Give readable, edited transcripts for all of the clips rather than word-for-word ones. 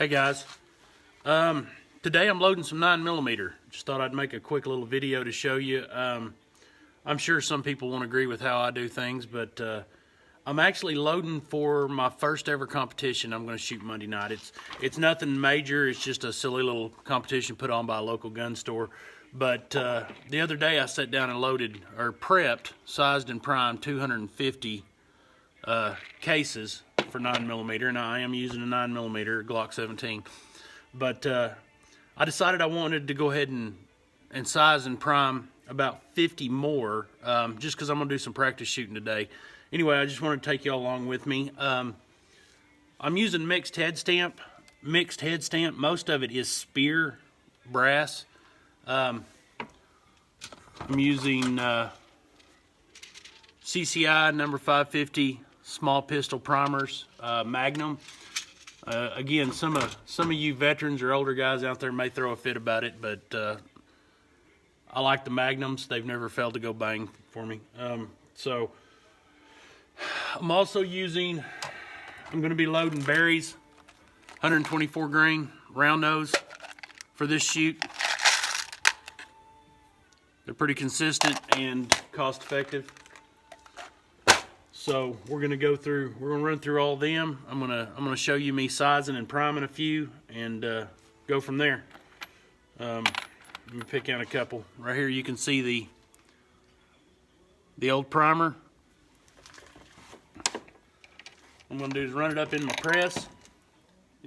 Hey guys, today I'm loading some 9mm. Just thought I'd make a quick little video to show you. I'm sure some people won't agree with how I do things, but I'm actually loading for my first ever competition I'm going to shoot Monday night. It's nothing major, it's just a silly little competition put on by a local gun store. But the other day I sat down and loaded, or prepped, sized and primed 250 cases for 9mm, and I am using a 9mm Glock 17. But I decided I wanted to go ahead and size and prime about 50 more, just because I'm going to do some practice shooting today. Anyway, I just wanted to take you all along with me. I'm using mixed head stamp. Most of it is spear brass. I'm using CCI number 550 small pistol primers, Magnum. Again, some of you veterans or older guys out there may throw a fit about it, but I like the Magnums. They've never failed to go bang for me. So I'm also using, I'm going to be loading berries, 124 grain round nose for this shoot. They're pretty consistent and cost effective. So we're gonna run through all of them. I'm gonna show you me sizing and priming a few and go from there. Let me pick out a couple. Right here you can see the old primer. What I'm gonna do is run it up in my press.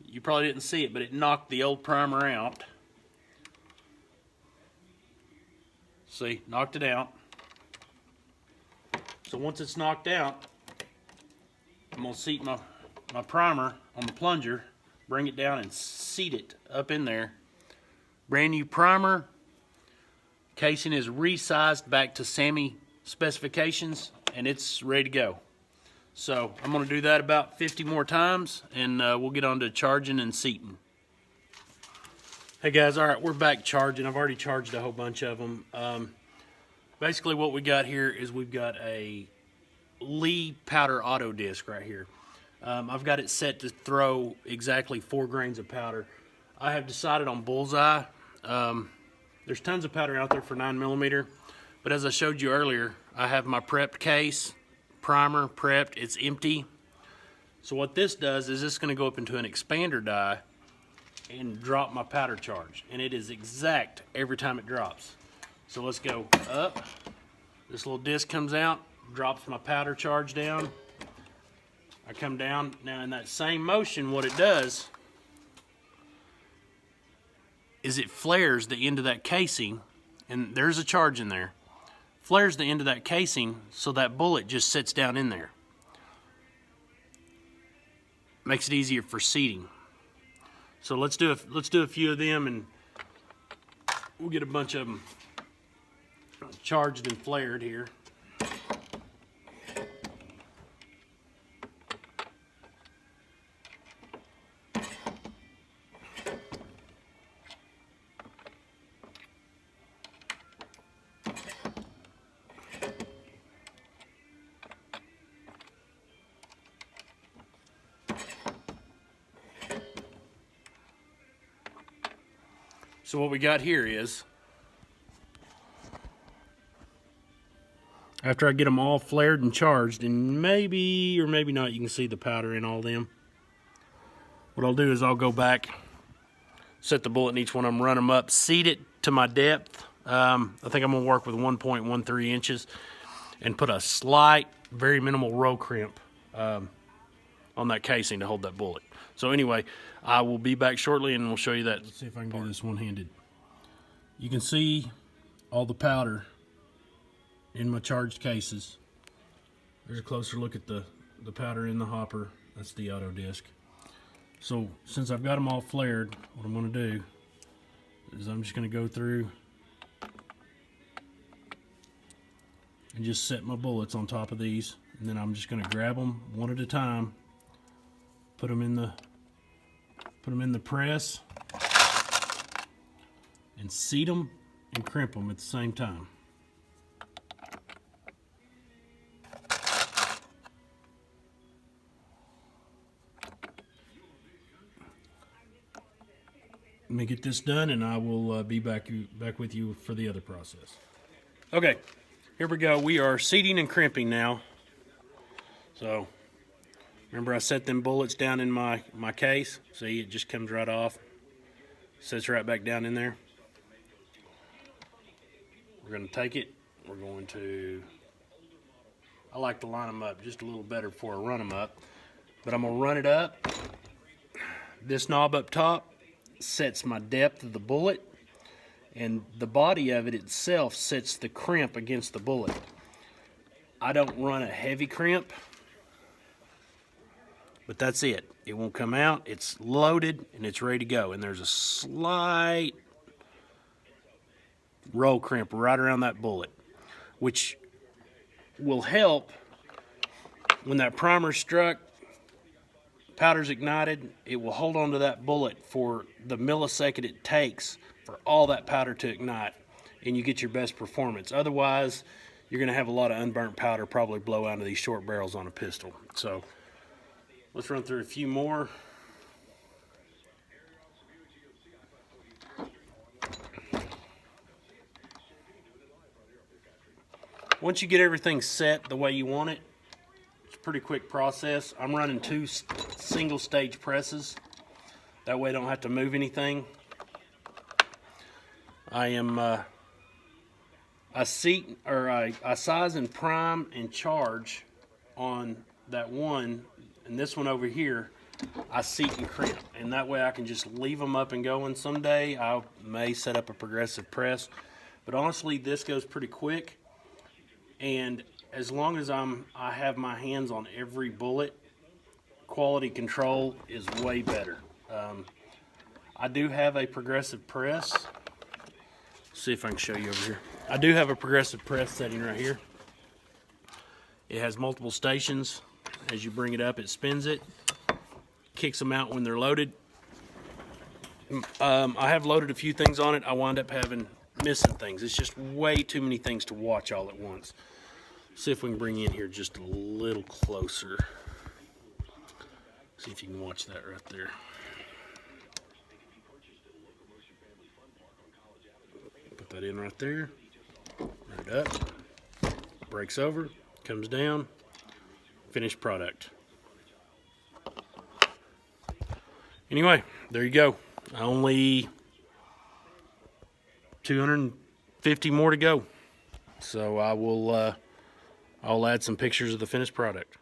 You probably didn't see it, but it knocked the old primer out. See, knocked it out. So once it's knocked out, I'm going to seat my primer on the plunger, bring it down and seat it up in there. Brand new primer. Casing is resized back to SAMI specifications and it's ready to go. So I'm going to do that about 50 more times and we'll get on to charging and seating. Hey guys, alright, we're back charging. I've already charged a whole bunch of them. Basically what we got here is we've got a Lee powder auto disc right here. I've got it set to throw exactly 4 grains of powder. I have decided on bullseye. There's tons of powder out there for 9mm, but as I showed you earlier, I have my prepped case, primer prepped, it's empty. So what this does is it's going to go up into an expander die and drop my powder charge, and it is exact every time it drops. So let's go up. This little disc comes out, drops my powder charge down. I come down. Now in that same motion, what it does is it flares the end of that casing, and there's a charge in there. Flares the end of that casing so that bullet just sits down in there. Makes it easier for seating. So let's do a few of them and we'll get a bunch of them charged and flared here. So what we got here is, after I get them all flared and charged, and maybe or maybe not you can see the powder in all them, what I'll do is I'll go back, set the bullet in each one of them, run them up, seat it to my depth. I think I'm going to work with 1.13 inches and put a slight, very minimal row crimp on that casing to hold that bullet. So anyway, I will be back shortly and we'll show you that. Let's see if I can do this one-handed. You can see all the powder in my charged cases. There's a closer look at the powder in the hopper. That's the auto disc. So since I've got them all flared, what I'm going to do is I'm just going to go through and just set my bullets on top of these, and then I'm just going to grab them one at a time, put them in the press, and seat them and crimp them at the same time. me get this done, and I will be back with you for the other process. Okay, here we go. We are seating and crimping now. So, remember I set them bullets down in my case? See, it just comes right off. Sits right back down in there. We're going to take it. We're going to... I like to line them up just a little better before I run them up. But I'm going to run it up. This knob up top sets my depth of the bullet, and the body of it itself sets the crimp against the bullet. I don't run a heavy crimp, but that's it. It won't come out. It's loaded and it's ready to go. And there's a slight roll crimp right around that bullet, which will help when that primer's struck, powder's ignited. It will hold on to that bullet for the millisecond it takes for all that powder to ignite, and you get your best performance. Otherwise, you're going to have a lot of unburnt powder probably blow out of these short barrels on a pistol. So let's run through a few more. Once you get everything set the way you want it, it's a pretty quick process. I'm running 2 single stage presses. That way I don't have to move anything. I size and prime and charge on that one, and this one over here I seat and crimp, and that way I can just leave them up and going. Someday I may set up a progressive press, but honestly this goes pretty quick. And as long as I have my hands on every bullet, quality control is way better. I do have a progressive press. Let's see if I can show you over here. I do have a progressive press setting right here. It has multiple stations. As you bring it up, it spins it, kicks them out when they're loaded. I have loaded a few things on it. I wind up missing things. It's just way too many things to watch all at once. See if we can bring you in here just a little closer. See if you can watch that right there. Put that in right there. Run it up. Breaks over. Comes down. Finished product. Anyway, there you go. Only 250 more to go. So I'll add some pictures of the finished product.